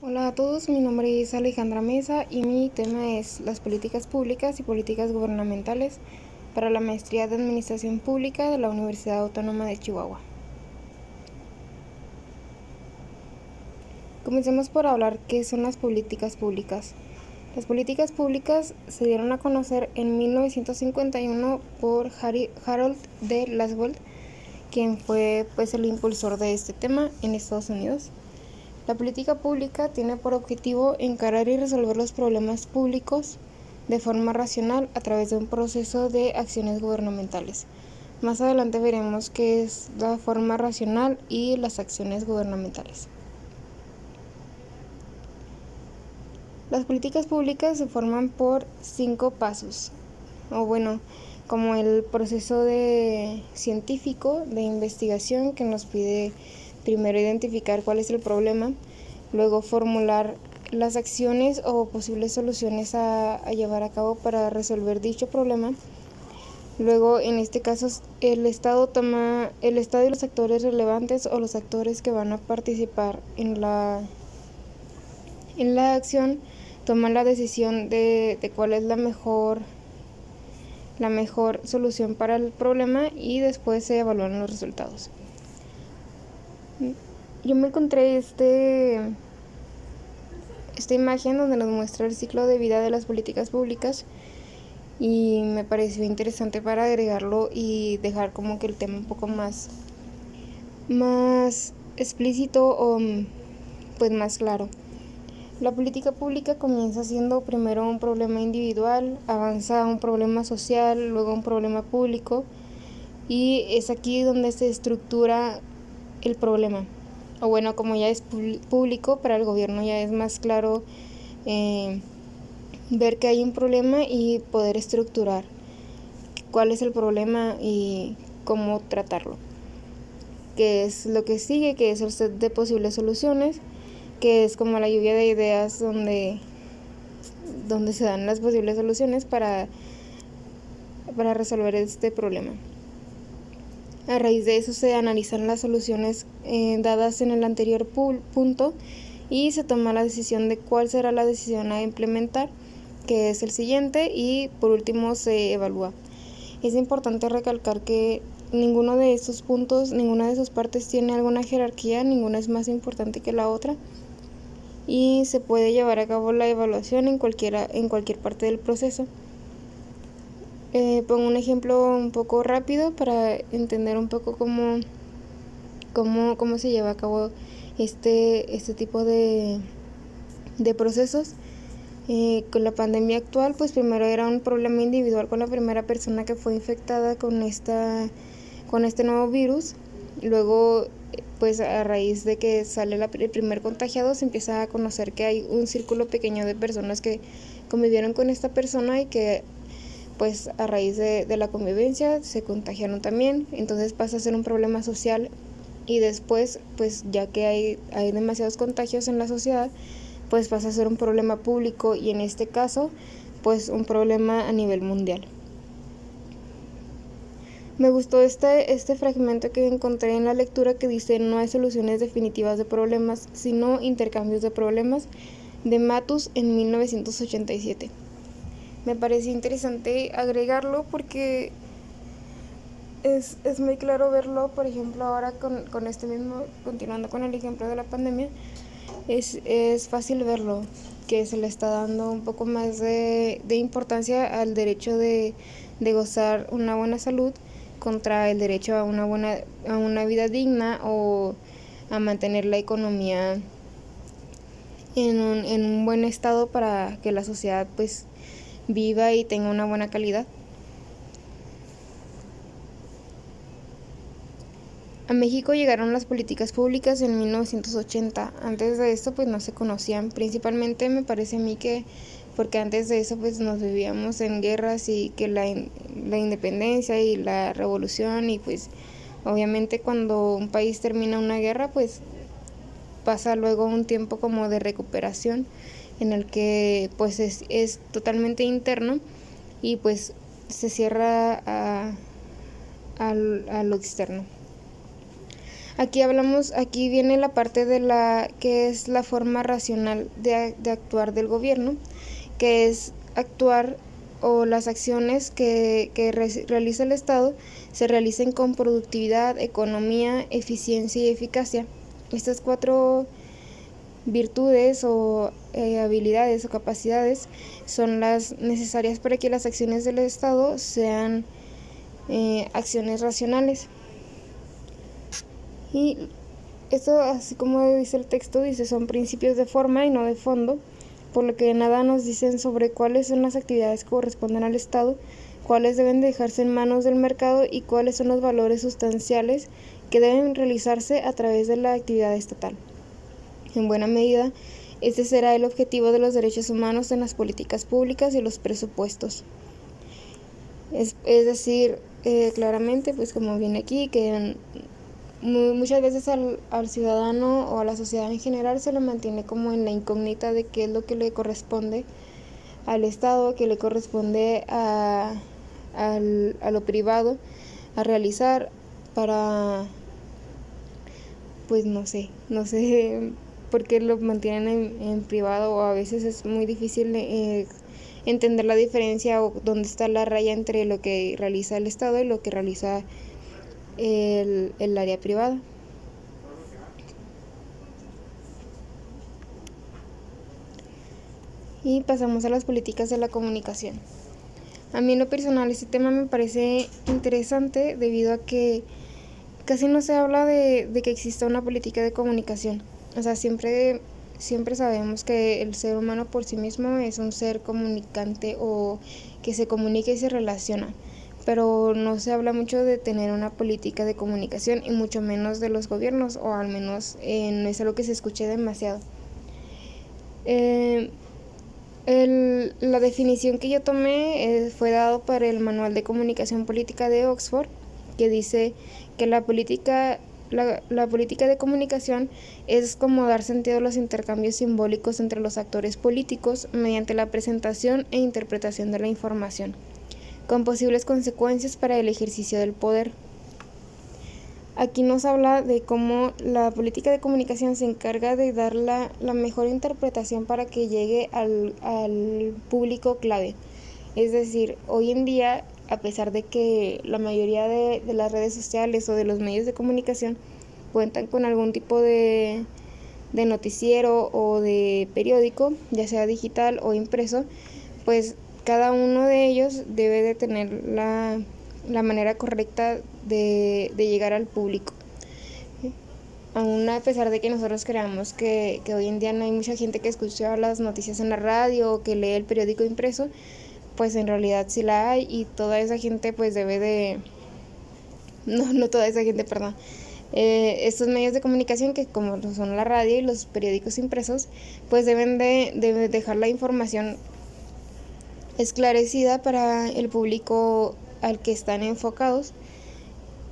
Hola a todos, mi nombre es Alejandra Mesa y mi tema es las políticas públicas y políticas gubernamentales para la maestría de Administración Pública de la Universidad Autónoma de Chihuahua. Comencemos por hablar qué son las políticas públicas. Las políticas públicas se dieron a conocer en 1951 por Harold D. Lasswell, quien fue el impulsor de este tema en Estados Unidos. La política pública tiene por objetivo encarar y resolver los problemas públicos de forma racional a través de un proceso de acciones gubernamentales. Más adelante veremos qué es la forma racional y las acciones gubernamentales. Las políticas públicas se forman por 5 pasos, como el proceso científico de investigación que nos pide primero identificar cuál es el problema, luego formular las acciones o posibles soluciones a llevar a cabo para resolver dicho problema. Luego, en este caso, el Estado y los actores relevantes o los actores que van a participar en la acción toman la decisión de cuál es la mejor solución para el problema y después se evalúan los resultados. Yo me encontré esta imagen donde nos muestra el ciclo de vida de las políticas públicas y me pareció interesante para agregarlo y dejar como que el tema un poco más explícito o más claro. La política pública comienza siendo primero un problema individual, avanza a un problema social, luego un problema público, y es aquí donde se estructura el problema. Como ya es público, para el gobierno ya es más claro ver que hay un problema y poder estructurar cuál es el problema y cómo tratarlo. ¿Qué es lo que sigue? Que es el set de posibles soluciones, que es como la lluvia de ideas donde se dan las posibles soluciones para resolver este problema. A raíz de eso se analizan las soluciones dadas en el anterior punto y se toma la decisión de cuál será la decisión a implementar, que es el siguiente, y por último se evalúa. Es importante recalcar que ninguno de estos puntos, ninguna de sus partes tiene alguna jerarquía, ninguna es más importante que la otra y se puede llevar a cabo la evaluación en cualquier parte del proceso. Pongo un ejemplo un poco rápido para entender un poco cómo se lleva a cabo este tipo de procesos. Con la pandemia actual, pues primero era un problema individual con la primera persona que fue infectada con este nuevo virus. Luego, pues a raíz de que sale el primer contagiado, se empieza a conocer que hay un círculo pequeño de personas que convivieron con esta persona y que pues a raíz de la convivencia se contagiaron también. Entonces pasa a ser un problema social y después, pues ya que hay demasiados contagios en la sociedad, pues pasa a ser un problema público y en este caso, pues un problema a nivel mundial. Me gustó este fragmento que encontré en la lectura que dice: no hay soluciones definitivas de problemas, sino intercambios de problemas, de Matus en 1987. Me pareció interesante agregarlo porque es muy claro verlo, por ejemplo, ahora con este mismo, continuando con el ejemplo de la pandemia, es fácil verlo, que se le está dando un poco más de importancia al derecho de gozar una buena salud contra el derecho a una vida digna o a mantener la economía en un buen estado para que la sociedad pues viva y tenga una buena calidad. A México llegaron las políticas públicas en 1980. Antes de esto pues no se conocían. Principalmente me parece a mí que porque antes de eso pues nos vivíamos en guerras y que la independencia y la revolución, y pues obviamente cuando un país termina una guerra pues pasa luego un tiempo como de recuperación en el que pues es totalmente interno y pues se cierra a lo externo. Aquí viene la parte de la que es la forma racional de actuar del gobierno, que es actuar o las acciones que realiza el Estado se realicen con productividad, economía, eficiencia y eficacia. Estas 4 virtudes o habilidades o capacidades son las necesarias para que las acciones del Estado sean acciones racionales. Y esto, así como dice el texto, dice son principios de forma y no de fondo, por lo que nada nos dicen sobre cuáles son las actividades que corresponden al Estado, cuáles deben dejarse en manos del mercado y cuáles son los valores sustanciales que deben realizarse a través de la actividad estatal. En buena medida, este será el objetivo de los derechos humanos en las políticas públicas y los presupuestos. Es decir, claramente, pues como viene aquí, que muchas veces al ciudadano o a la sociedad en general se le mantiene como en la incógnita de qué es lo que le corresponde al Estado, que le corresponde a lo privado a realizar para, pues no sé por qué lo mantienen en privado, o a veces es muy difícil entender la diferencia o dónde está la raya entre lo que realiza el Estado y lo que realiza el área privada. Y pasamos a las políticas de la comunicación. A mí en lo personal este tema me parece interesante debido a que casi no se habla de que exista una política de comunicación. O sea, siempre sabemos que el ser humano por sí mismo es un ser comunicante o que se comunica y se relaciona, pero no se habla mucho de tener una política de comunicación y mucho menos de los gobiernos, o al menos no es algo que se escuche demasiado. La definición que yo tomé fue dado por el Manual de Comunicación Política de Oxford, que dice que la política de comunicación es como dar sentido a los intercambios simbólicos entre los actores políticos mediante la presentación e interpretación de la información, con posibles consecuencias para el ejercicio del poder. Aquí nos habla de cómo la política de comunicación se encarga de dar la mejor interpretación para que llegue al público clave. Es decir, hoy en día, a pesar de que la mayoría de las redes sociales o de los medios de comunicación cuentan con algún tipo de noticiero o de periódico, ya sea digital o impreso, pues cada uno de ellos debe de tener la manera correcta de llegar al público. Aún a pesar de que nosotros creamos que hoy en día no hay mucha gente que escucha las noticias en la radio o que lee el periódico impreso, pues en realidad sí la hay, y toda esa gente pues debe de... No toda esa gente, perdón. Estos medios de comunicación, que como son la radio y los periódicos impresos, pues deben de dejar la información esclarecida para el público al que están enfocados,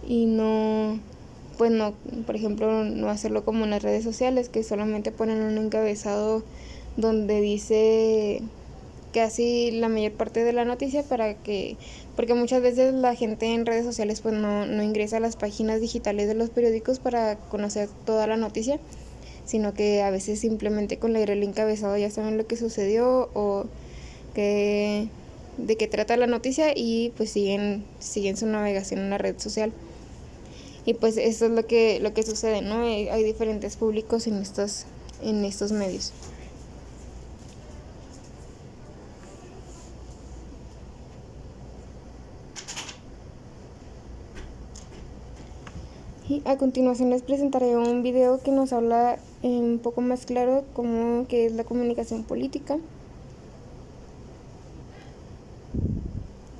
y no, por ejemplo, no hacerlo como en las redes sociales, que solamente ponen un encabezado donde dice casi la mayor parte de la noticia, porque muchas veces la gente en redes sociales pues no ingresa a las páginas digitales de los periódicos para conocer toda la noticia, sino que a veces simplemente con leer el encabezado ya saben lo que sucedió o de qué trata la noticia, y pues siguen su navegación en la red social. Y pues eso es lo que sucede, ¿no? Hay diferentes públicos en estos medios. Y a continuación les presentaré un video que nos habla un poco más claro cómo que es la comunicación política.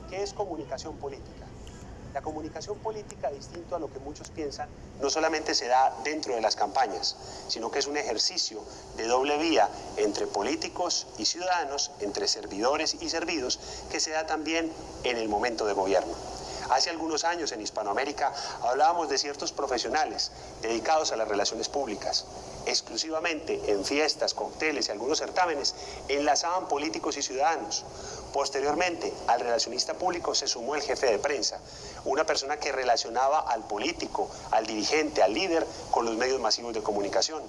¿Qué es comunicación política? La comunicación política, distinto a lo que muchos piensan, no solamente se da dentro de las campañas, sino que es un ejercicio de doble vía entre políticos y ciudadanos, entre servidores y servidos, que se da también en el momento de gobierno. Hace algunos años en Hispanoamérica hablábamos de ciertos profesionales dedicados a las relaciones públicas. Exclusivamente en fiestas, cócteles y algunos certámenes enlazaban políticos y ciudadanos. Posteriormente, al relacionista público se sumó el jefe de prensa, una persona que relacionaba al político, al dirigente, al líder con los medios masivos de comunicación.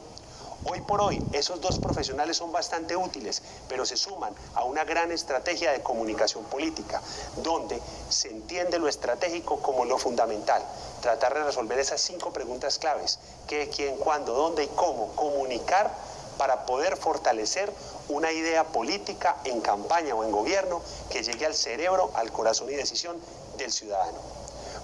Hoy por hoy, esos dos profesionales son bastante útiles, pero se suman a una gran estrategia de comunicación política, donde se entiende lo estratégico como lo fundamental, tratar de resolver esas 5 preguntas claves: qué, quién, cuándo, dónde y cómo comunicar para poder fortalecer una idea política en campaña o en gobierno que llegue al cerebro, al corazón y decisión del ciudadano.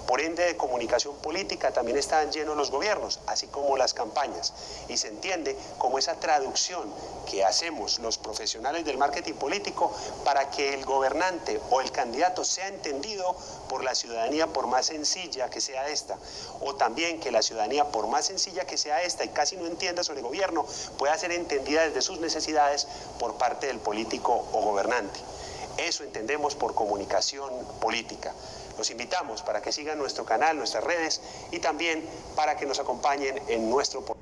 Por ende, de comunicación política también están llenos los gobiernos, así como las campañas, y se entiende como esa traducción que hacemos los profesionales del marketing político para que el gobernante o el candidato sea entendido por la ciudadanía, por más sencilla que sea esta, o también que la ciudadanía, por más sencilla que sea esta y casi no entienda sobre gobierno, pueda ser entendida desde sus necesidades por parte del político o gobernante. Eso entendemos por comunicación política. Los invitamos para que sigan nuestro canal, nuestras redes, y también para que nos acompañen en nuestro podcast.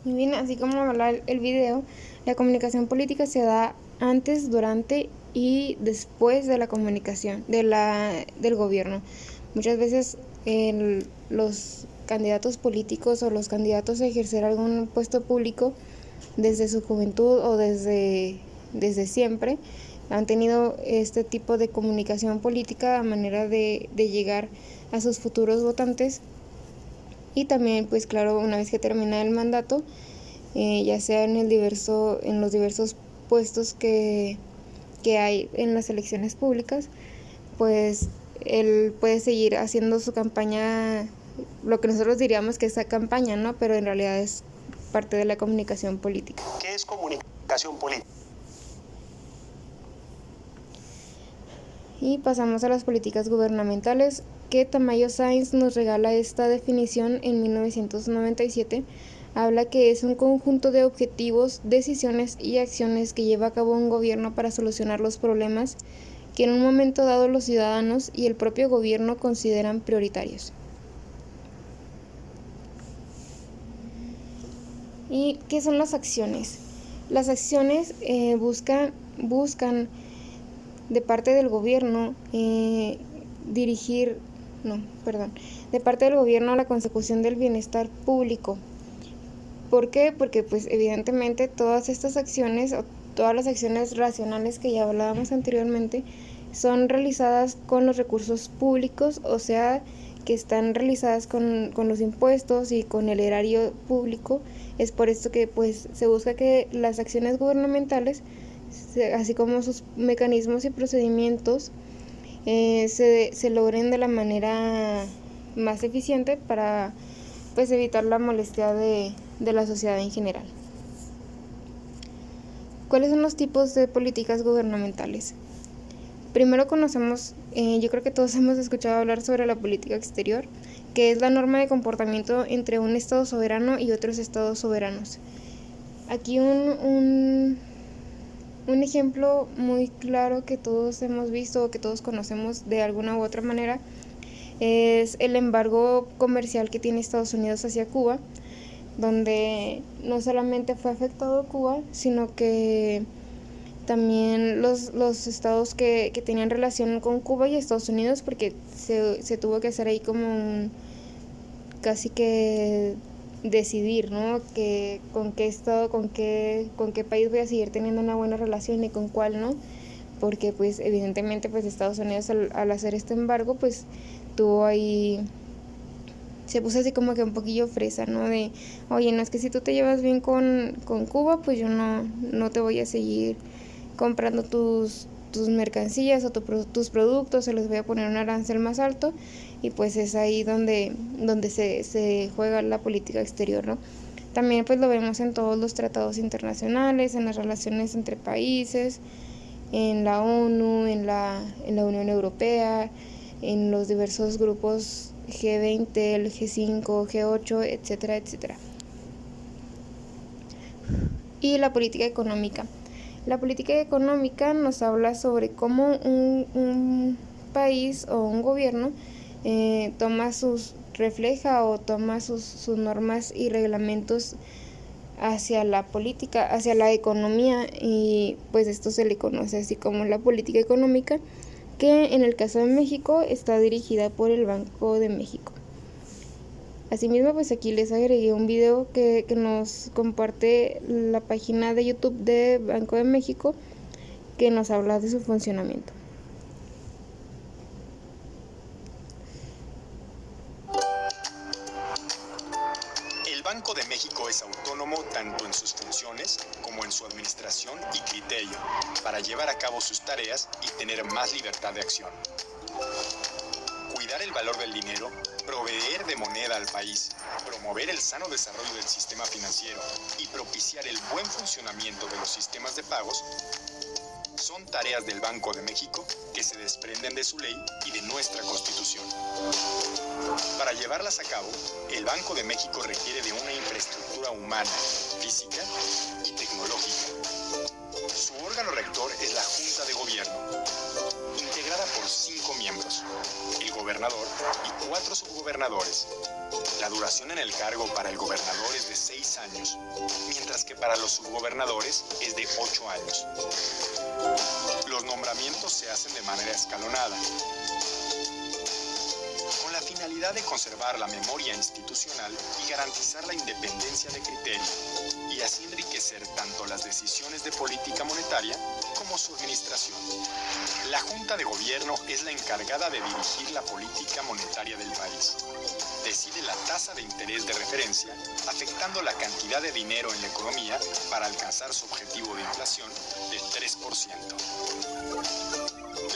Muy bien, así como habla el video, la comunicación política se da antes, durante y después de la comunicación del gobierno. Muchas veces los candidatos políticos o los candidatos a ejercer algún puesto público desde su juventud o desde siempre han tenido este tipo de comunicación política a manera de llegar a sus futuros votantes, y también pues claro, una vez que termina el mandato, ya sea en los diversos puestos que hay en las elecciones públicas, pues él puede seguir haciendo su campaña, lo que nosotros diríamos que es campaña, ¿no? Pero en realidad es parte de la comunicación política. ¿Qué es comunicación política? Y pasamos a las políticas gubernamentales, que Tamayo Sáenz nos regala esta definición en 1997. Habla que es un conjunto de objetivos, decisiones y acciones que lleva a cabo un gobierno para solucionar los problemas que en un momento dado los ciudadanos y el propio gobierno consideran prioritarios. ¿Y qué son las acciones? Las acciones buscan de parte del gobierno de parte del gobierno la consecución del bienestar público. ¿Por qué? Porque pues evidentemente todas estas acciones o todas las acciones racionales que ya hablábamos anteriormente son realizadas con los recursos públicos, o sea que están realizadas con los impuestos y con el erario público. Es por esto que pues se busca que las acciones gubernamentales, así como sus mecanismos y procedimientos, se logren de la manera más eficiente para pues evitar la molestia de la sociedad en general. ¿Cuáles son los tipos de políticas gubernamentales? Primero conocemos, yo creo que todos hemos escuchado hablar sobre la política exterior, que es la norma de comportamiento entre un Estado soberano y otros Estados soberanos. Aquí un ejemplo muy claro que todos hemos visto o que todos conocemos de alguna u otra manera es el embargo comercial que tiene Estados Unidos hacia Cuba, donde no solamente fue afectado Cuba, sino que también los estados que tenían relación con Cuba y Estados Unidos, porque se tuvo que hacer ahí como casi que decidir, ¿no? Que con qué estado, con qué país voy a seguir teniendo una buena relación y con cuál no, porque pues evidentemente pues Estados Unidos al hacer este embargo pues tuvo ahí, se puso así como que un poquillo fresa, ¿no? De, oye, no es que si tú te llevas bien con Cuba, pues yo no te voy a seguir comprando tus mercancías o tus productos, se les voy a poner un arancel más alto, y pues es ahí donde se juega la política exterior, ¿no? También pues lo vemos en todos los tratados internacionales, en las relaciones entre países, en la ONU, en la Unión Europea, en los diversos grupos G20, el G5, G8, etcétera, etcétera. Y la política económica. La política económica nos habla sobre cómo un país o un gobierno refleja o toma sus normas y reglamentos hacia la política, hacia la economía, y pues esto se le conoce así como la política económica, que en el caso de México está dirigida por el Banco de México. Asimismo, pues aquí les agregué un video que nos comparte la página de YouTube de Banco de México, que nos habla de su funcionamiento. El Banco de México es autónomo tanto en sus funciones como en su administración y criterio para llevar a cabo sus tareas y tener más libertad de acción. Cuidar el valor del dinero, proveer de moneda al país, promover el sano desarrollo del sistema financiero y propiciar el buen funcionamiento de los sistemas de pagos son tareas del Banco de México que se desprenden de su ley y de nuestra Constitución. Para llevarlas a cabo, el Banco de México requiere de una infraestructura humana, física y tecnológica. Su órgano rector es la Junta de Gobierno, integrada por 5 miembros, el gobernador y 4 subgobernadores. La duración en el cargo para el gobernador es de 6 años, mientras que para los subgobernadores es de 8 años. Los nombramientos se hacen de manera escalonada, con la finalidad de conservar la memoria institucional y garantizar la independencia de criterio, y así enriquecer tanto las decisiones de política monetaria como su administración. La Junta de Gobierno es la encargada de dirigir la política monetaria del país. Decide la tasa de interés de referencia, afectando la cantidad de dinero en la economía para alcanzar su objetivo de inflación del 3%.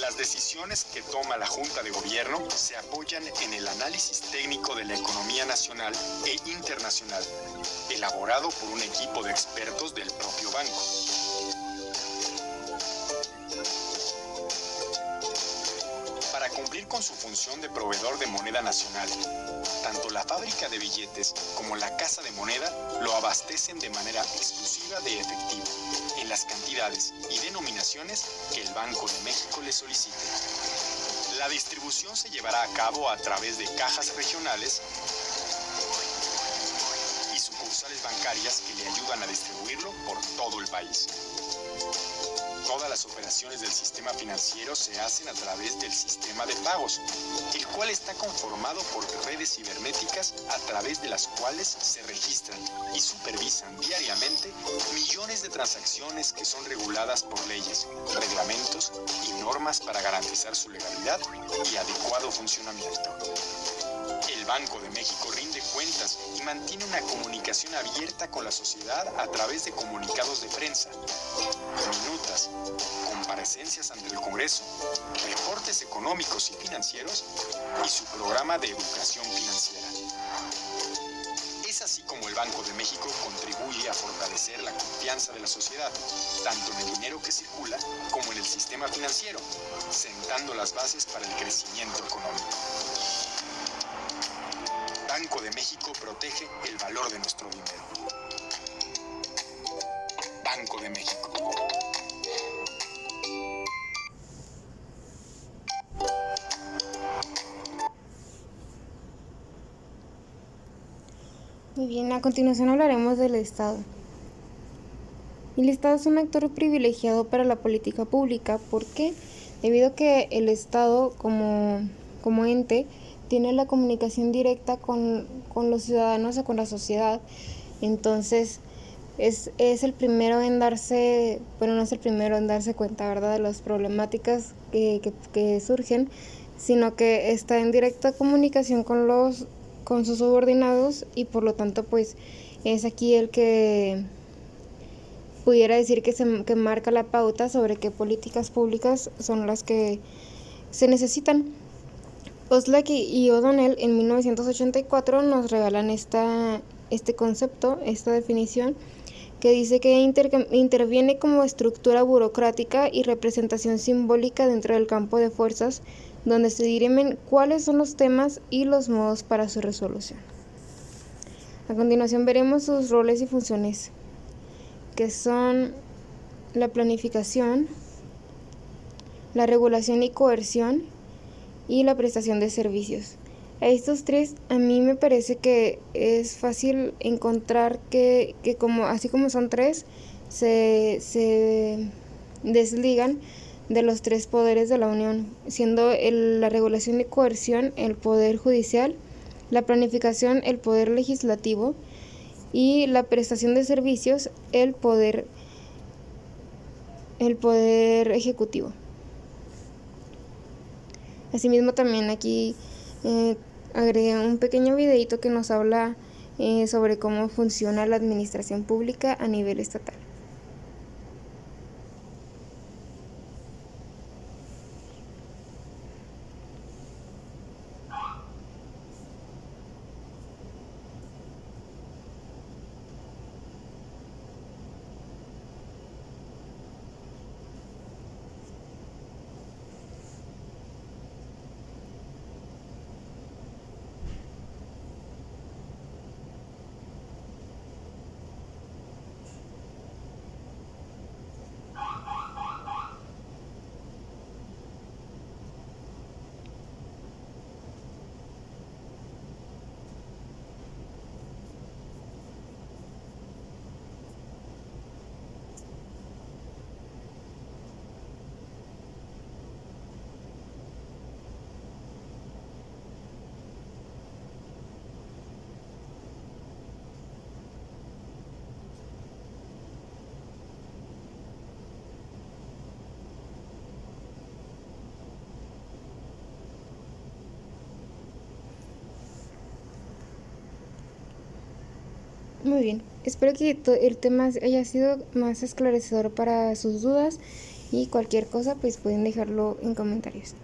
Las decisiones que toma la Junta de Gobierno se apoyan en el análisis técnico de la economía nacional e internacional, elaborado por un equipo de expertos del propio banco. Para cumplir con su función de proveedor de moneda nacional, tanto la fábrica de billetes como la casa de moneda lo abastecen de manera exclusiva de efectivo, en las cantidades y denominaciones que el Banco de México le solicite. La distribución se llevará a cabo a través de cajas regionales y sucursales bancarias que le ayudan a distribuirlo por todo el país. Todas las operaciones del sistema financiero se hacen a través del sistema de pagos, el cual está conformado por redes cibernéticas a través de las cuales se registran y supervisan diariamente millones de transacciones que son reguladas por leyes, reglamentos y normas para garantizar su legalidad y adecuado funcionamiento. El Banco de México rinde cuentas y mantiene una comunicación abierta con la sociedad a través de comunicados de prensa, minutas, comparecencias ante el Congreso, reportes económicos y financieros y su programa de educación financiera. Es así como el Banco de México contribuye a fortalecer la confianza de la sociedad, tanto en el dinero que circula como en el sistema financiero, sentando las bases para el crecimiento económico. Banco de México protege el valor de nuestro dinero. Banco de México. Muy bien, a continuación hablaremos del Estado. El Estado es un actor privilegiado para la política pública. ¿Por qué? Debido a que el Estado como ente tiene la comunicación directa con los ciudadanos o con la sociedad. Entonces es el primero en darse, bueno, no es el primero en darse cuenta, ¿verdad?, de las problemáticas que surgen, sino que está en directa comunicación con sus subordinados, y por lo tanto pues es aquí el que pudiera decir que marca la pauta sobre qué políticas públicas son las que se necesitan. Oslak y O'Donnell en 1984 nos regalan este concepto, esta definición, que dice que interviene como estructura burocrática y representación simbólica dentro del campo de fuerzas, donde se dirimen cuáles son los temas y los modos para su resolución. A continuación veremos sus roles y funciones, que son la planificación, la regulación y coerción, y la prestación de servicios. A estos tres a mí me parece que es fácil encontrar que como, así como son tres, se desligan de los tres poderes de la Unión, siendo la regulación y coerción el poder judicial, la planificación el poder legislativo y la prestación de servicios el poder ejecutivo. Asimismo, también aquí agregué un pequeño videito que nos habla sobre cómo funciona la administración pública a nivel estatal. Muy bien, espero que el tema haya sido más esclarecedor para sus dudas y cualquier cosa pues pueden dejarlo en comentarios.